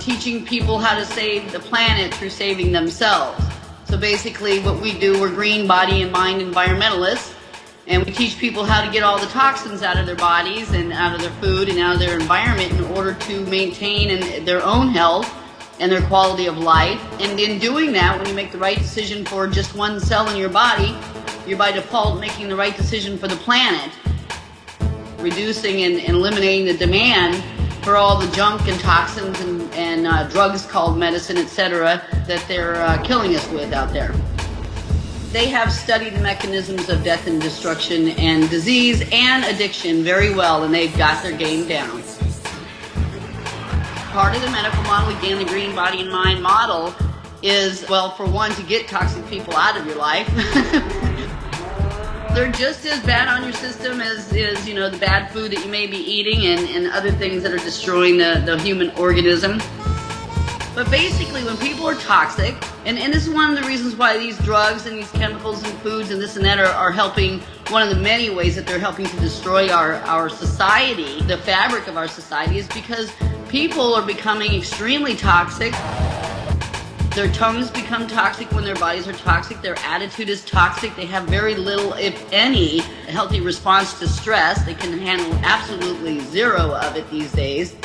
teaching people how to save the planet through saving themselves. So basically what we do, we're green body and mind environmentalists, and we teach people how to get all the toxins out of their bodies and out of their food and out of their environment in order to maintain their own health and their quality of life. And in doing that, when you make the right decision for just one cell in your body, you're by default making the right decision for the planet, reducing and eliminating the demand for all the junk and toxins and drugs called medicine, etc., that they're killing us with out there. They have studied the mechanisms of death and destruction and disease and addiction very well, and they've got their game down. Part of the medical model, again, the green body and mind model, is, well, for one, to get toxic people out of your life. They're just as bad on your system as you know, the bad food that you may be eating and other things that are destroying the human organism. But basically, when people are toxic, and this is one of the reasons why these drugs and these chemicals and foods and this and that are helping, one of the many ways that they're helping to destroy our society, the fabric of our society, is because people are becoming extremely toxic. Their tongues become toxic when their bodies are toxic. Their attitude is toxic. They have very little, if any, healthy response to stress. They can handle absolutely zero of it these days.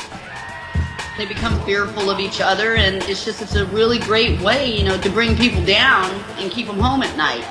They become fearful of each other, and it's a really great way, you know, to bring people down and keep them home at night.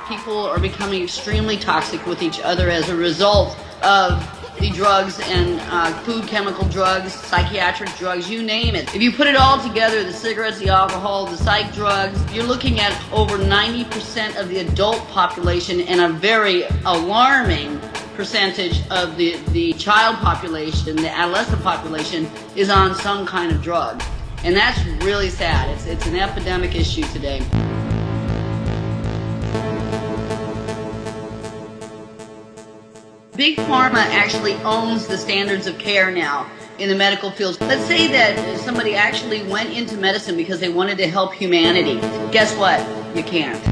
People are becoming extremely toxic with each other as a result of the drugs and food, chemical drugs, psychiatric drugs, you name it. If you put it all together, the cigarettes, the alcohol, the psych drugs, you're looking at over 90% of the adult population and a very alarming percentage of the child population, the adolescent population, is on some kind of drug. And that's really sad. It's an epidemic issue today. Big Pharma actually owns the standards of care now in the medical field. Let's say that somebody actually went into medicine because they wanted to help humanity. Guess what? You can't.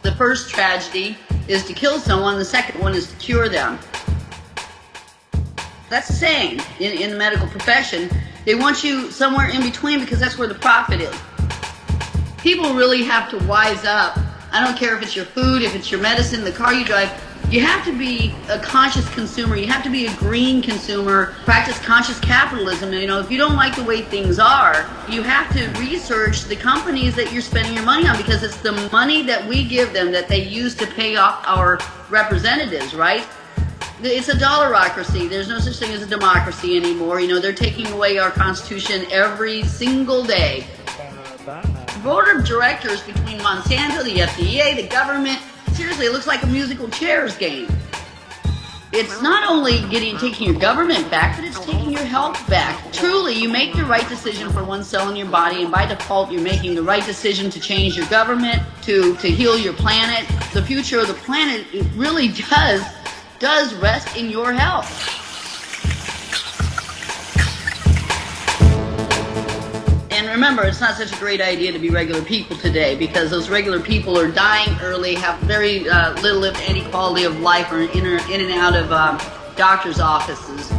The first tragedy is to kill someone, the second one is to cure them. That's the saying in the medical profession. They want you somewhere in between because that's where the profit is. People really have to wise up. I don't care if it's your food, if it's your medicine, the car you drive. You have to be a conscious consumer. You have to be a green consumer. Practice conscious capitalism. You know, if you don't like the way things are, you have to research the companies that you're spending your money on, because it's the money that we give them that they use to pay off our representatives, right? It's a dollarocracy. There's no such thing as a democracy anymore. You know, they're taking away our Constitution every single day. Board of directors between Monsanto, the FDA, the government, seriously, it looks like a musical chairs game. It's not only taking your government back, but it's taking your health back. Truly, you make the right decision for one cell in your body, and by default, you're making the right decision to change your government, to heal your planet. The future of the planet, it really does rest in your health. And remember, it's not such a great idea to be regular people today, because those regular people are dying early, have very little, if any, quality of life, or in and out of doctor's offices.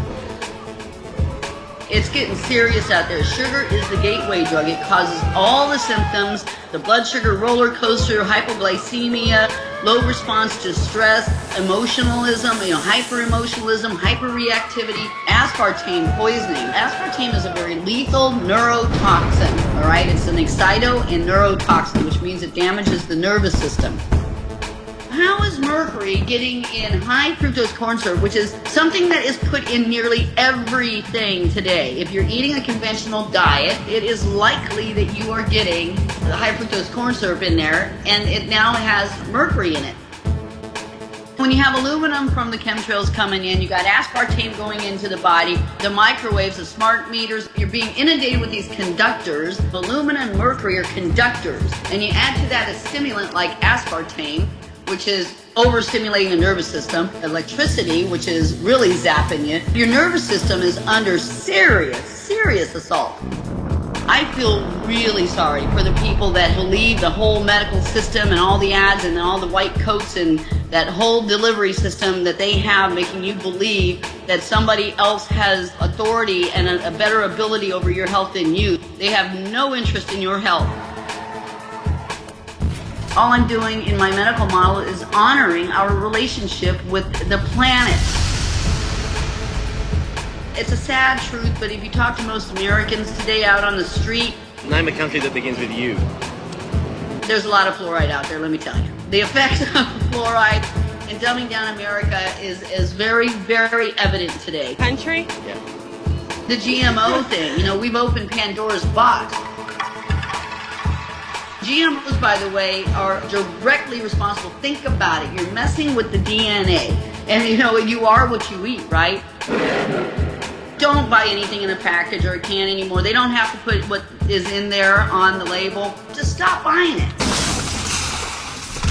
It's getting serious out there. Sugar is the gateway drug. It causes all the symptoms: the blood sugar roller coaster, hypoglycemia, low response to stress, emotionalism, hyper-emotionalism, hyper-reactivity, aspartame poisoning. Aspartame is a very lethal neurotoxin, all right? It's an excito and neurotoxin, which means it damages the nervous system. How is mercury getting in high fructose corn syrup, which is something that is put in nearly everything today? If you're eating a conventional diet, it is likely that you are getting the high fructose corn syrup in there, and it now has mercury in it. When you have aluminum from the chemtrails coming in, you got aspartame going into the body, the microwaves, the smart meters, you're being inundated with these conductors. Aluminum and mercury are conductors, and you add to that a stimulant like aspartame, which is overstimulating the nervous system, electricity, which is really zapping you. Your nervous system is under serious assault. I feel really sorry for the people that believe the whole medical system and all the ads and all the white coats and That whole delivery system that they have, making you believe that somebody else has authority and a better ability over your health than you. They have no interest in your health. All I'm doing in my medical model is honoring our relationship with the planet. It's a sad truth, but if you talk to most Americans today out on the street... Name a country that begins with U. There's a lot of fluoride out there, let me tell you. The effects of fluoride in dumbing down America is very, very evident today. Country? Yeah. The GMO thing, you know, we've opened Pandora's box. GMOs, by the way, are directly responsible. Think about it. You're messing with the DNA. And, you know, you are what you eat, right? Don't buy anything in a package or a can anymore. They don't have to put what is in there on the label. Just stop buying it.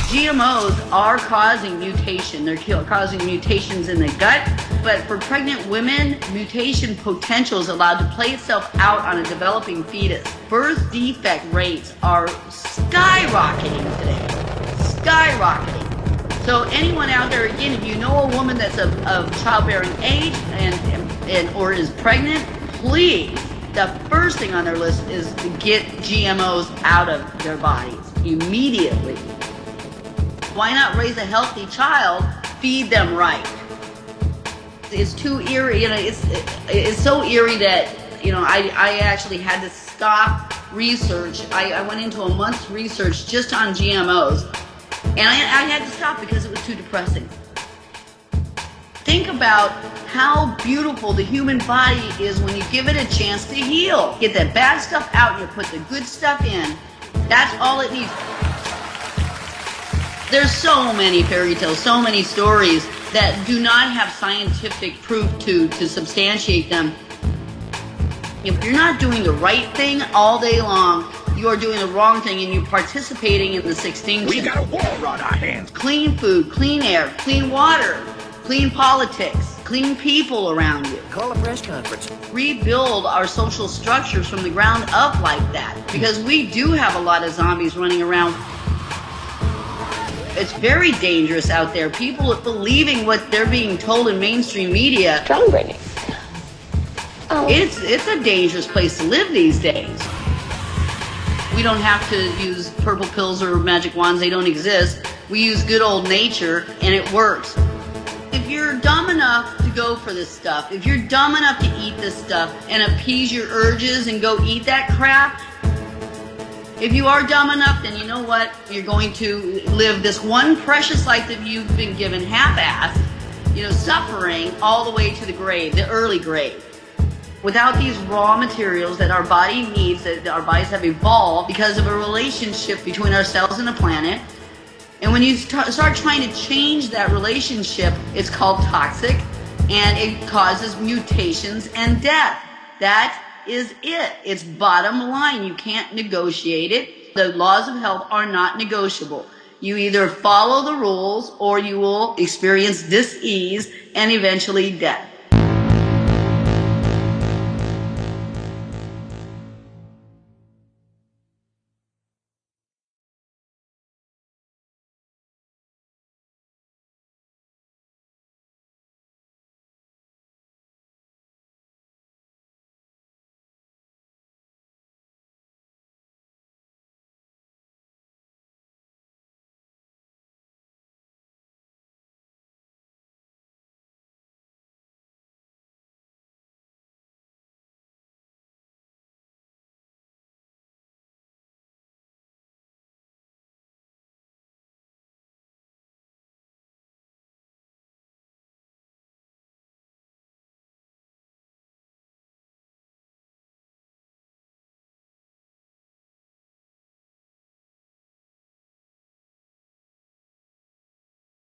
GMOs are causing mutation. They're causing mutations in the gut. But for pregnant women, mutation potential is allowed to play itself out on a developing fetus. Birth defect rates are skyrocketing today. Skyrocketing. So anyone out there, again, if you know a woman that's of childbearing age or is pregnant, please, the first thing on their list is to get GMOs out of their bodies immediately. Why not raise a healthy child? Feed them right. It's too eerie, you know, it's so eerie that, you know, I actually had to stop research. I went into a month's research just on GMOs, and I had to stop because it was too depressing. Think about how beautiful the human body is when you give it a chance to heal. Get that bad stuff out and you put the good stuff in. That's all it needs. There's so many fairy tales, so many stories that do not have scientific proof to substantiate them. If you're not doing the right thing all day long, you are doing the wrong thing and you're participating in this extinction. We got a war on our hands. Clean food, clean air, clean water, clean politics, clean people around you. Call a press conference. Rebuild our social structures from the ground up like that. Because we do have a lot of zombies running around. It's very dangerous out there. People are believing what they're being told in mainstream media. Strong brain. It's a dangerous place to live these days. We don't have to use purple pills or magic wands. They don't exist. We use good old nature, and it works. If you're dumb enough to go for this stuff, if you're dumb enough to eat this stuff and appease your urges and go eat that crap, if you are dumb enough, then you know what? You're going to live this one precious life that you've been given half-assed, you know, suffering all the way to the grave, the early grave. Without these raw materials that our body needs, that our bodies have evolved because of a relationship between ourselves and the planet. And when you start trying to change that relationship, it's called toxic, and it causes mutations and death. That is it. It's bottom line. You can't negotiate it. The laws of health are not negotiable. You either follow the rules or you will experience dis-ease and eventually death.